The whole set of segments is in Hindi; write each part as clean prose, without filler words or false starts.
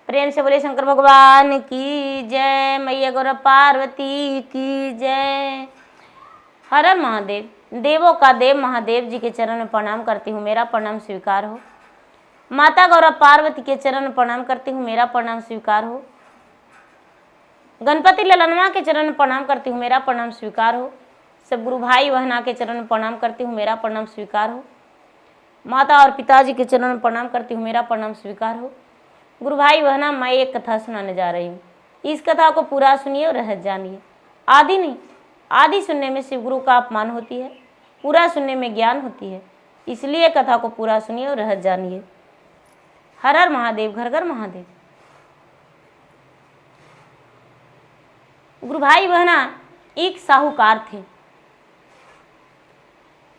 प्रेम से बोले शंकर भगवान की जय, मैया गौर पार्वती की जय। हर हर महादेव। देवों का देव महादेव जी के चरण में प्रणाम करती हूँ, मेरा प्रणाम स्वीकार हो। माता गौर पार्वती के चरण में प्रणाम करती हूँ, मेरा प्रणाम स्वीकार हो। गणपति ललनवा के चरण में प्रणाम करती हूँ, मेरा प्रणाम स्वीकार हो। सब गुरु भाई बहना के चरण में प्रणाम करती हूँ, मेरा प्रणाम स्वीकार हो। माता और पिताजी के चरण में प्रणाम करती हूँ, मेरा प्रणाम स्वीकार हो। गुरु भाई बहना, मैं एक कथा सुनाने जा रही हूँ। इस कथा को पूरा सुनिए और रहस्य जानिए। आदि नहीं, आदि सुनने में शिव गुरु का अपमान होती है, पूरा सुनने में ज्ञान होती है। इसलिए कथा को पूरा सुनिए और रहस्य जानिए। हर हर महादेव, घर घर महादेव। गुरु भाई बहना, एक साहूकार थे।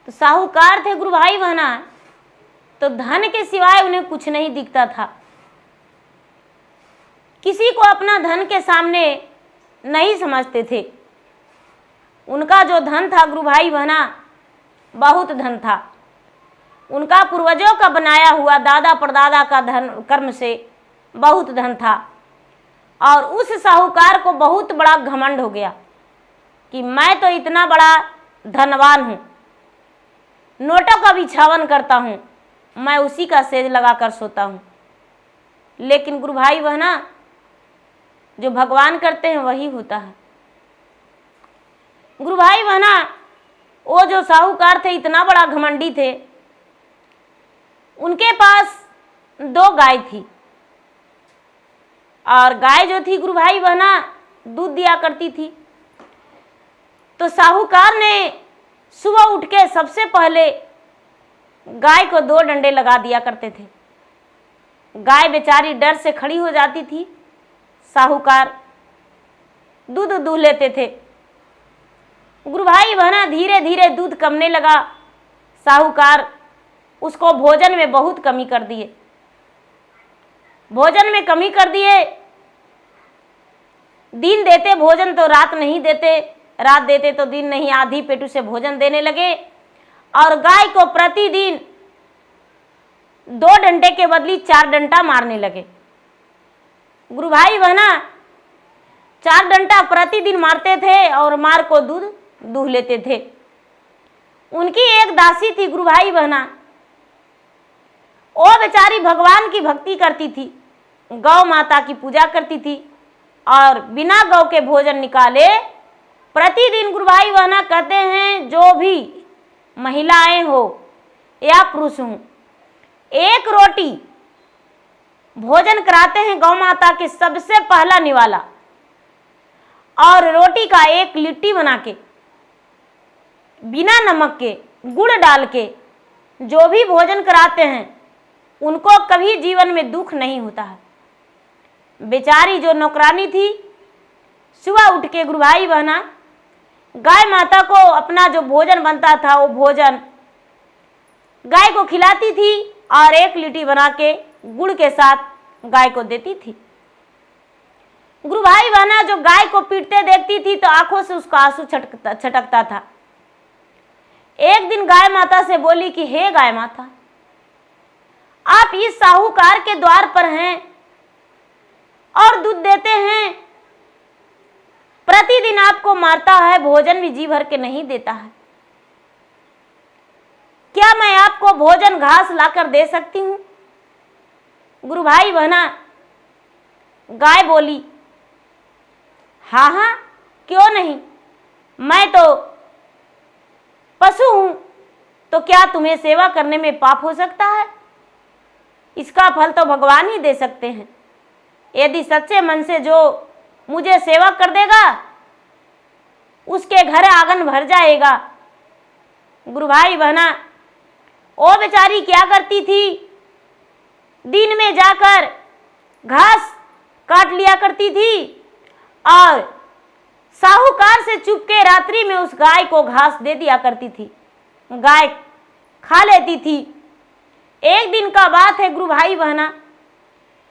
तो साहूकार थे गुरु भाई बहना, तो धन के सिवाय उन्हें कुछ नहीं दिखता था। किसी को अपना धन के सामने नहीं समझते थे। उनका जो धन था गुरु भाई बहना, बहुत धन था। उनका पूर्वजों का बनाया हुआ दादा परदादा का धन कर्म से बहुत धन था। और उस साहूकार को बहुत बड़ा घमंड हो गया कि मैं तो इतना बड़ा धनवान हूँ, नोटों का बिछावन करता हूँ, मैं उसी का सेज लगाकर सोता हूँ। लेकिन गुरु भाई बहना, जो भगवान करते हैं वही होता है। गुरु भाई बहना, वो जो साहूकार थे, इतना बड़ा घमंडी थे। उनके पास 2 गाय थी, और गाय जो थी गुरु भाई बहना, दूध दिया करती थी। तो साहूकार ने सुबह उठ के सबसे पहले गाय को 2 डंडे लगा दिया करते थे। गाय बेचारी डर से खड़ी हो जाती थी। साहूकार दूध दूह लेते थे। गुरु भाई बहना, धीरे धीरे दूध कमने लगा। साहूकार उसको भोजन में बहुत कमी कर दिए। भोजन में कमी कर दिए। दिन देते भोजन तो रात नहीं देते, रात देते तो दिन नहीं, आधी पेटू से भोजन देने लगे। और गाय को प्रतिदिन 2 डंडे के बदली 4 डंडा मारने लगे। गुरु भाई बहना, 4 डंडा प्रतिदिन मारते थे और मार को दूध दूह लेते थे। उनकी एक दासी थी गुरु भाई बहना, वो बेचारी भगवान की भक्ति करती थी, गौ माता की पूजा करती थी, और बिना गौ के भोजन निकाले प्रतिदिन गुरु भाई बहना कहते हैं, जो भी महिलाएं हो या पुरुष हो, 1 रोटी भोजन कराते हैं गौ माता के सबसे पहला निवाला, और रोटी का 1 लिट्टी बना के बिना नमक के गुड़ डाल के जो भी भोजन कराते हैं, उनको कभी जीवन में दुख नहीं होता है। बेचारी जो नौकरानी थी, सुबह उठ के गुरु भाई बहना गाय माता को अपना जो भोजन बनता था वो भोजन गाय को खिलाती थी, और 1 लिट्टी बना के गुड़ के साथ गाय को देती थी। गुरु भाई बहना जो गाय को पीटते देखती थी तो आंखों से उसका आंसू छटकता था। एक दिन गाय माता से बोली कि हे गाय माता, आप इस साहूकार के द्वार पर हैं और दूध देते हैं, प्रतिदिन आपको मारता है, भोजन भी जी भर के नहीं देता है। क्या मैं आपको भोजन घास लाकर दे सकती हूँ? गुरु भाई बहना, गाय बोली, हाँ हाँ, क्यों नहीं, मैं तो पशु हूं, तो क्या तुम्हें सेवा करने में पाप हो सकता है? इसका फल तो भगवान ही दे सकते हैं। यदि सच्चे मन से जो मुझे सेवा कर देगा, उसके घर आंगन भर जाएगा। गुरु भाई बहना, वो बेचारी क्या करती थी, दिन में जाकर घास काट लिया करती थी, और साहूकार से चुपके रात्रि में उस गाय को घास दे दिया करती थी। गाय खा लेती थी। एक दिन का बात है गुरु भाई बहना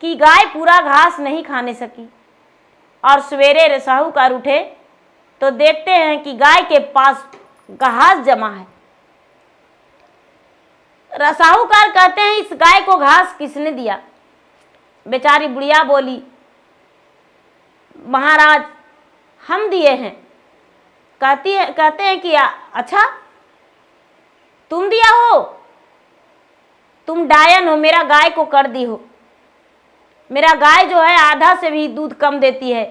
कि गाय पूरा घास नहीं खाने सकी, और सवेरे साहूकार उठे तो देखते हैं कि गाय के पास घास जमा है। साहूकार कहते हैं, इस गाय को घास किसने दिया? बेचारी बुढ़िया बोली, महाराज हम दिए हैं। कहते हैं कि अच्छा तुम दिया हो, तुम डायन हो, मेरा गाय को कर दी हो। मेरा गाय जो है आधा से भी दूध कम देती है,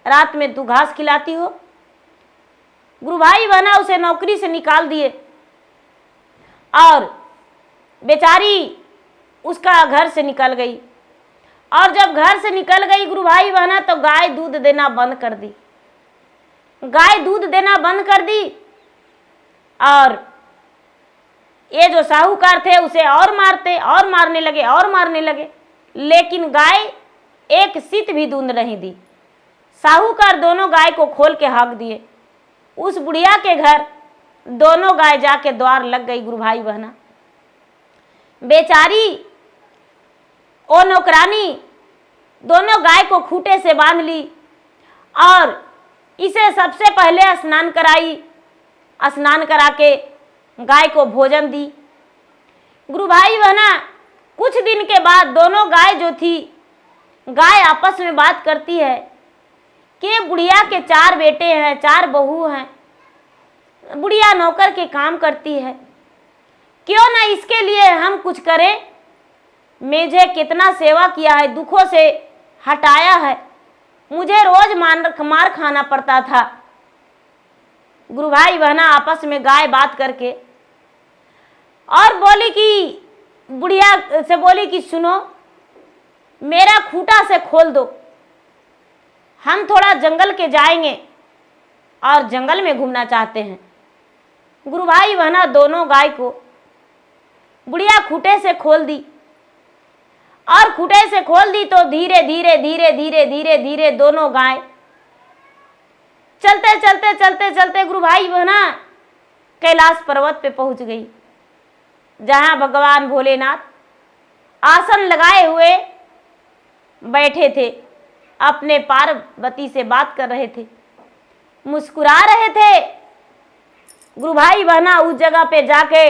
रात में तू घास खिलाती हो। गुरु भाई बहना उसे नौकरी से निकाल दिए और बेचारी उसका घर से निकल गई। और जब घर से निकल गई गुरु भाई बहना तो गाय दूध देना बंद कर दी। गाय दूध देना बंद कर दी और ये जो साहूकार थे उसे और मारने लगे, लेकिन गाय एक सीत भी दूध नहीं दी। साहूकार दोनों गाय को खोल के हाँक दिए। उस बुढ़िया के घर दोनों गाय जाके द्वार लग गई। गुरु भाई बहना बेचारी ओ नौकरानी दोनों गाय को खूंटे से बांध ली और इसे सबसे पहले स्नान कराई। स्नान करा के गाय को भोजन दी। गुरु भाई बहना कुछ दिन के बाद दोनों गाय जो थी, गाय आपस में बात करती है कि बुढ़िया के 4 बेटे हैं, 4 बहू हैं, बुढ़िया नौकर के काम करती है, क्यों ना इसके लिए हम कुछ करें। मुझे कितना सेवा किया है, दुखों से हटाया है, मुझे रोज मार खाना पड़ता था। गुरु भाई बहना आपस में गाय बात करके और बोली कि बुढ़िया से बोली कि सुनो, मेरा खूंटा से खोल दो, हम थोड़ा जंगल के जाएंगे और जंगल में घूमना चाहते हैं। गुरु भाई बहना दोनों गाय को बुढ़िया खूंटे से खोल दी और खूंटे से खोल दी तो धीरे धीरे दोनों गाय चलते गुरु भाई बहना कैलाश पर्वत पे पहुंच गई, जहां भगवान भोलेनाथ आसन लगाए हुए बैठे थे, अपने पार्वती से बात कर रहे थे, मुस्कुरा रहे थे। गुरु भाई बहना उस जगह पे जाके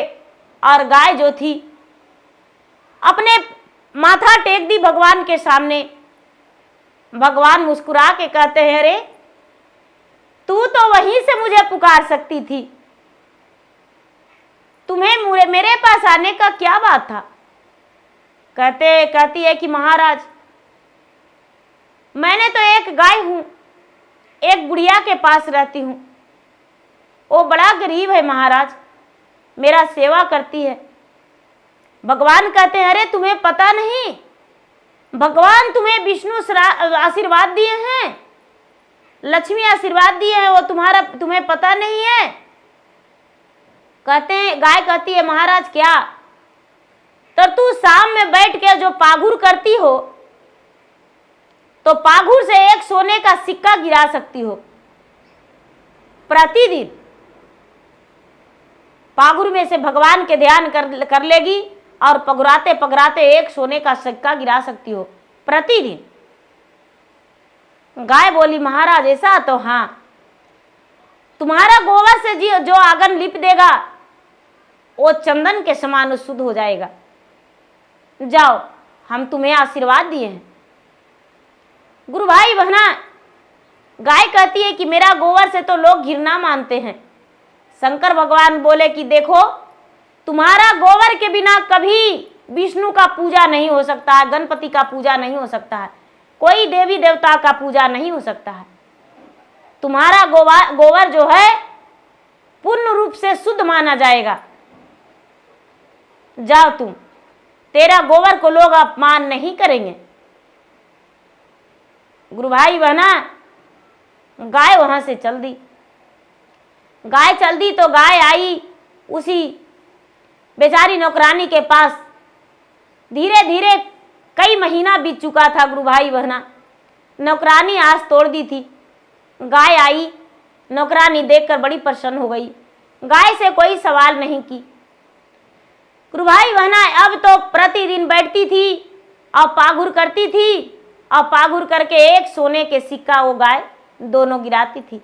और गाय जो थी अपने माथा टेक दी भगवान के सामने। भगवान मुस्कुरा के कहते हैं, अरे तू तो वहीं से मुझे पुकार सकती थी, तुम्हें मेरे पास आने का क्या बात था। कहती है कि महाराज मैंने तो एक गाय हूं, एक बुढ़िया के पास रहती हूं, वो बड़ा गरीब है महाराज, मेरा सेवा करती है। भगवान कहते हैं, अरे तुम्हें पता नहीं, भगवान तुम्हें विष्णु आशीर्वाद दिए हैं, लक्ष्मी आशीर्वाद दिए हैं, वो तुम्हें पता नहीं है। कहते हैं, गाय कहती है, महाराज क्या? तो तू शाम में बैठ के जो पाघुर करती हो तो पाघुर से एक सोने का सिक्का गिरा सकती हो प्रतिदिन। पाघुर में से भगवान के ध्यान कर लेगी और पगराते पगराते एक सोने का सिक्का गिरा सकती हो प्रतिदिन। गाय बोली, महाराज ऐसा? तो हाँ, तुम्हारा गोबर से जो आंगन लिप देगा वो चंदन के समान शुद्ध हो जाएगा। जाओ, हम तुम्हें आशीर्वाद दिए हैं। गुरु भाई बहना गाय कहती है कि मेरा गोबर से तो लोग घृणा मानते हैं। शंकर भगवान बोले कि देखो, तुम्हारा गोबर के बिना कभी विष्णु का पूजा नहीं हो सकता है, गणपति का पूजा नहीं हो सकता है, कोई देवी देवता का पूजा नहीं हो सकता है। तुम्हारा गोबर जो है पूर्ण रूप से शुद्ध माना जाएगा। जाओ तुम, तेरा गोबर को लोग अपमान नहीं करेंगे। गुरु भाई बहना गाय वहां से चल दी। गाय चल दी तो गाय आई उसी बेचारी नौकरानी के पास। धीरे धीरे कई महीना बीत चुका था। गुरु भाई बहना नौकरानी आस तोड़ दी थी। गाय आई, नौकरानी देखकर बड़ी प्रसन्न हो गई, गाय से कोई सवाल नहीं की। गुरु भाई बहना अब तो प्रतिदिन बैठती थी और पाघुर करती थी और पाघुर करके एक सोने के सिक्का वो गाय दोनों गिराती थी।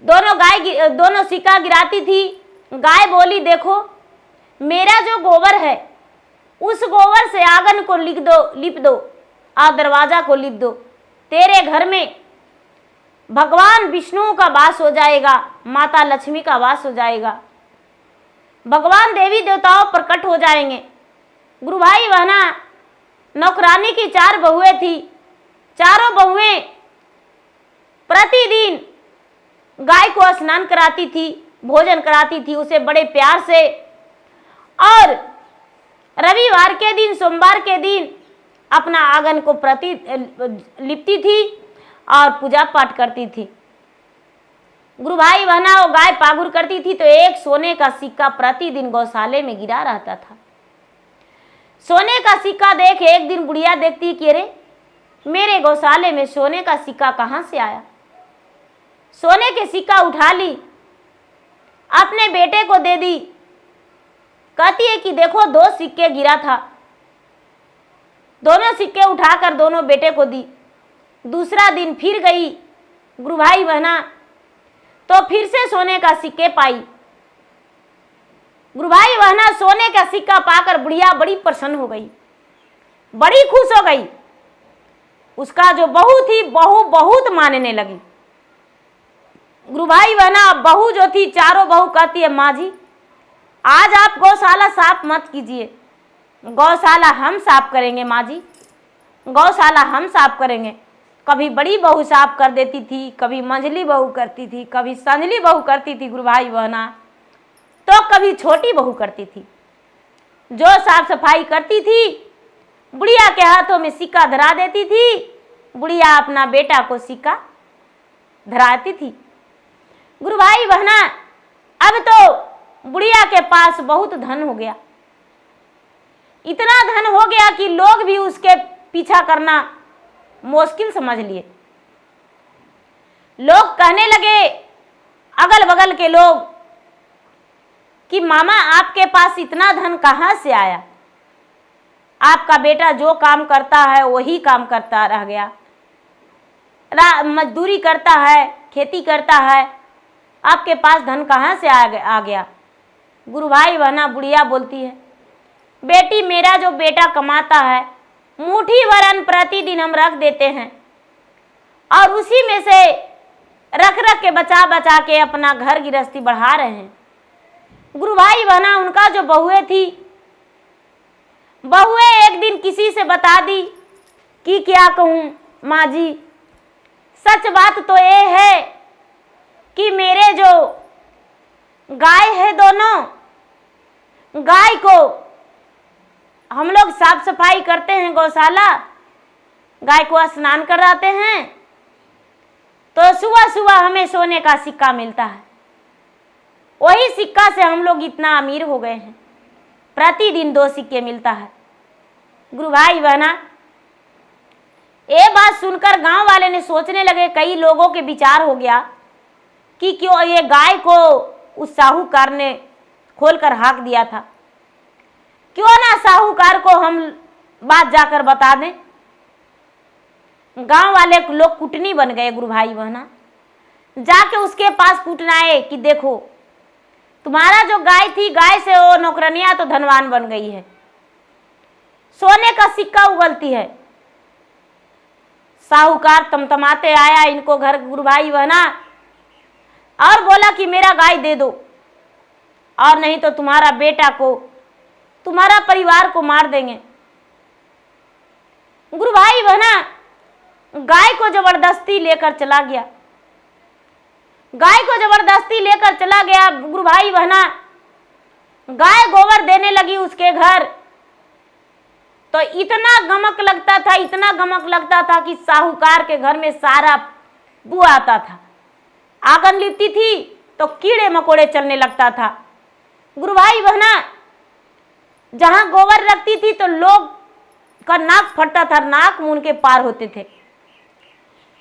दोनों सिक्का गिराती थी। गाय बोली, देखो मेरा जो गोबर है उस गोबर से आंगन को लिप दो और दरवाजा को लिप दो। तेरे घर में भगवान विष्णु का वास हो जाएगा, माता लक्ष्मी का वास हो जाएगा, भगवान देवी देवताओं प्रकट हो जाएंगे। गुरु भाई बहना, नौकरानी की 4 बहुएं थी। चारों बहुएं प्रतिदिन गाय को स्नान कराती थी, भोजन कराती थी उसे बड़े प्यार से, और रविवार के दिन, सोमवार के दिन अपना आंगन को लिपती थी और पूजा पाठ करती थी। गुरु भाई बहना, वो गाय पागुर करती थी तो एक सोने का सिक्का प्रतिदिन गौशाले में गिरा रहता था। सोने का सिक्का देख एक दिन बुढ़िया देखती कि अरे मेरे गौशाले में सोने का सिक्का कहाँ से आया। सोने के सिक्का उठा ली, अपने बेटे को दे दी। कहती है कि देखो 2 सिक्के गिरा था, दोनों सिक्के उठाकर दोनों बेटे को दी। दूसरा दिन फिर गई गुरु भाई बहना, तो फिर से सोने का सिक्के पाई। गुरु भाई बहना, सोने का सिक्का पाकर बुढ़िया बड़ी प्रसन्न हो गई, बड़ी खुश हो गई। उसका जो बहू थी, बहू बहुत मानने लगी। गुरु भाई बहना, बहू जो थी, चारों बहू कहती है माँ जी आज आप गौशाला साफ मत कीजिए, गौशाला हम साफ करेंगे माँ जी, गौशाला हम साफ करेंगे। कभी बड़ी बहू साफ कर देती थी, कभी मंझली बहू करती थी, कभी संझली बहू करती थी गुरु भाई बहना, तो कभी छोटी बहू करती थी। जो साफ सफाई करती थी बुढ़िया के हाथों में सिक्का धरा देती थी, बुढ़िया अपना बेटा को सिक्का धराती थी। गुरु भाई बहना, अब तो बुढ़िया के पास बहुत धन हो गया, इतना धन हो गया कि लोग भी उसके पीछा करना मुश्किल समझ लिए। लोग कहने लगे, अगल बगल के लोग, कि मामा आपके पास इतना धन कहाँ से आया, आपका बेटा जो काम करता है वही काम करता रह गया, मजदूरी करता है, खेती करता है, आपके पास धन कहाँ से आ गया। गुरु भाई बहना, बुढ़िया बोलती है बेटी मेरा जो बेटा कमाता है मुट्ठी भर अन्न प्रतिदिन हम रख देते हैं और उसी में से रख रख के बचा बचा के अपना घर गृहस्थी बढ़ा रहे हैं। गुरु भाई बहना, उनका जो बहुएं थी, बहुएं एक दिन किसी से बता दी कि क्या कहूँ माँ जी, सच बात तो ये है कि मेरे जो गाय है, दोनों गाय को हम लोग साफ सफाई करते हैं, गौशाला गाय को स्नान कराते हैं, तो सुबह सुबह हमें सोने का सिक्का मिलता है, वही सिक्का से हम लोग इतना अमीर हो गए हैं, प्रतिदिन 2 सिक्के मिलता है। गुरु भाई बहना, ये बात सुनकर गांव वाले ने सोचने लगे, कई लोगों के विचार हो गया कि क्यों ये गाय को उस साहूकार ने खोलकर हाँक दिया था, क्यों ना साहूकार को हम बात जाकर बता दें। गांव वाले लोग कुटनी बन गए गुरु भाई बहना, जाके उसके पास कुटनाए कि देखो तुम्हारा जो गाय थी, गाय से वो नौकरानियां तो धनवान बन गई है, सोने का सिक्का उगलती है। साहूकार तमतमाते आया इनको घर गुरु भाई बहना और बोला कि मेरा गाय दे दो और नहीं तो तुम्हारा बेटा को, तुम्हारा परिवार को मार देंगे। गुरु भाई बहना गाय को जबरदस्ती लेकर चला गया, गाय को जबरदस्ती लेकर चला गया। गुरु भाई बहना गाय गोबर देने लगी उसके घर, तो इतना गमक लगता था, इतना गमक लगता था कि साहूकार के घर में सारा बू आता था। आंगन लिपती थी तो कीड़े मकोड़े चलने लगता था। गुरु भाई बहना जहां गोबर रखती थी तो लोग का नाक फटता था, नाक मुंह के पार होते थे।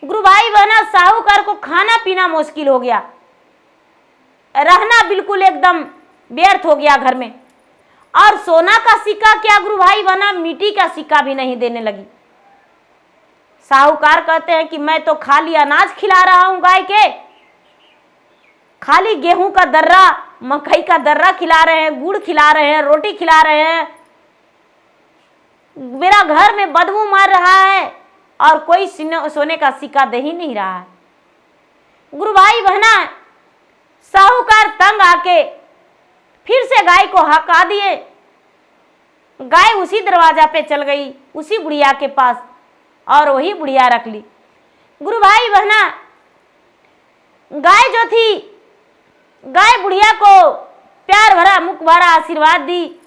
गुरु भाई बहना साहूकार को खाना पीना मुश्किल हो गया, रहना बिल्कुल एकदम व्यर्थ हो गया घर में। और सोना का सिक्का क्या गुरु भाई बहना, मिट्टी का सिक्का भी नहीं देने लगी। साहूकार कहते हैं कि मैं तो खाली अनाज खिला रहा हूं गाय के, खाली गेहूं का दर्रा, मकई का दर्रा खिला रहे हैं, गुड़ खिला रहे हैं, रोटी खिला रहे हैं, मेरा घर में बदबू मार रहा है और कोई सोने का सिक्का दे ही नहीं रहा है। गुरु भाई बहना, साहूकार तंग आके फिर से गाय को हका दिए। गाय उसी दरवाजा पे चल गई, उसी बुढ़िया के पास, और वही बुढ़िया रख ली। गुरु भाई बहना, गाय जो थी, गाय बुढ़िया को प्यार भरा मुख भरा आशीर्वाद दी,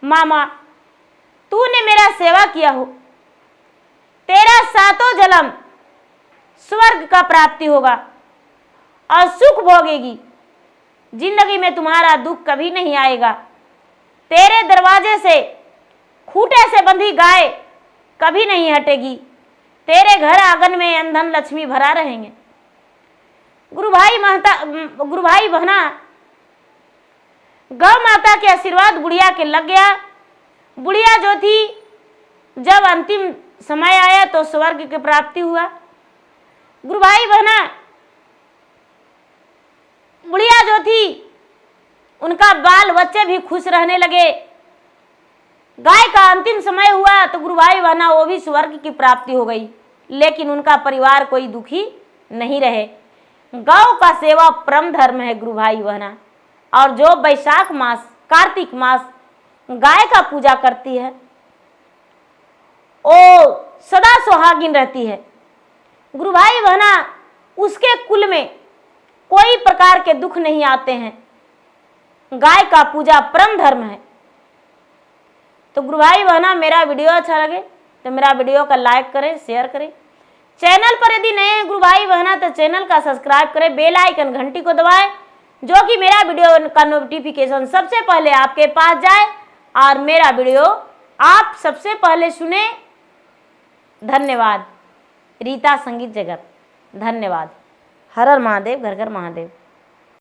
मामा तूने मेरा सेवा किया हो, तेरा सातों जन्म स्वर्ग का प्राप्ति होगा और सुख भोगेगी, जिंदगी में तुम्हारा दुख कभी नहीं आएगा। तेरे दरवाजे से खूंटे से बंधी गाय कभी नहीं हटेगी, तेरे घर आंगन में अंधन लक्ष्मी भरा रहेंगे। गुरु भाई बहना, गौ माता के आशीर्वाद बुढ़िया के लग गया। बुढ़िया जो थी, जब अंतिम समय आया तो स्वर्ग की प्राप्ति हुआ। गुरु भाई बहना, बुढ़िया जो थी, उनका बाल बच्चे भी खुश रहने लगे। गाय का अंतिम समय हुआ तो गुरु भाई बहना वो भी स्वर्ग की प्राप्ति हो गई, लेकिन उनका परिवार कोई दुखी नहीं रहे। गौ का सेवा परम धर्म है गुरु भाई बहना, और जो वैशाख मास, कार्तिक मास गाय का पूजा करती है वो सदा सुहागिन रहती है। गुरु भाई बहना, उसके कुल में कोई प्रकार के दुख नहीं आते हैं। गाय का पूजा परम धर्म है। तो गुरु भाई बहना, मेरा वीडियो अच्छा लगे तो मेरा वीडियो का लाइक करें, शेयर करें। चैनल पर यदि नए हैं गुरु भाई बहना तो चैनल का सब्सक्राइब करें, बेल आइकन घंटी को दबाएं, जो कि मेरा वीडियो का नोटिफिकेशन सबसे पहले आपके पास जाए और मेरा वीडियो आप सबसे पहले सुने। धन्यवाद। रीता संगीत जगत, धन्यवाद। हर हर महादेव, घर घर महादेव।